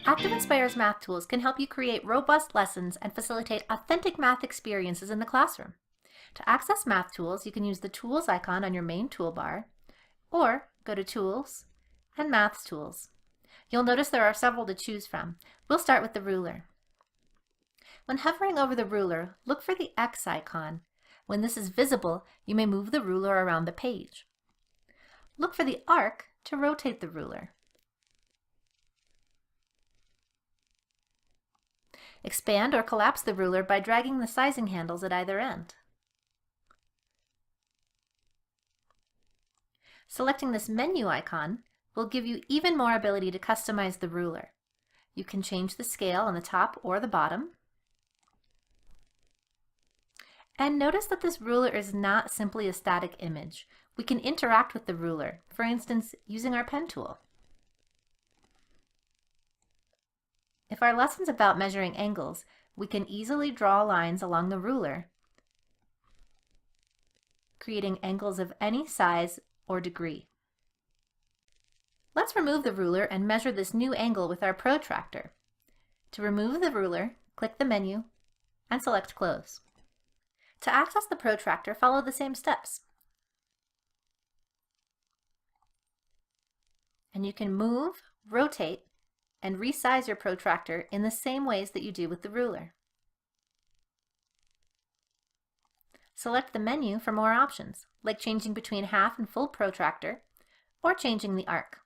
ActivInspire's math tools can help you create robust lessons and facilitate authentic math experiences in the classroom. To access math tools, you can use the Tools icon on your main toolbar, or go to Tools and Maths Tools. You'll notice there are several to choose from. We'll start with the ruler. When hovering over the ruler, look for the X icon. When this is visible, you may move the ruler around the page. Look for the arc to rotate the ruler. Expand or collapse the ruler by dragging the sizing handles at either end. Selecting this menu icon will give you even more ability to customize the ruler. You can change the scale on the top or the bottom. And notice that this ruler is not simply a static image. We can interact with the ruler, for instance, using our pen tool. If our lesson's about measuring angles, we can easily draw lines along the ruler, creating angles of any size or degree. Let's remove the ruler and measure this new angle with our protractor. To remove the ruler, click the menu and select Close. To access the protractor, follow the same steps. And you can move, rotate, and resize your protractor in the same ways that you do with the ruler. Select the menu for more options, like changing between half and full protractor, or changing the arc.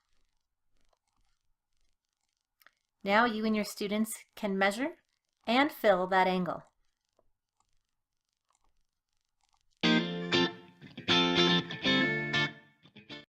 Now you and your students can measure and fill that angle.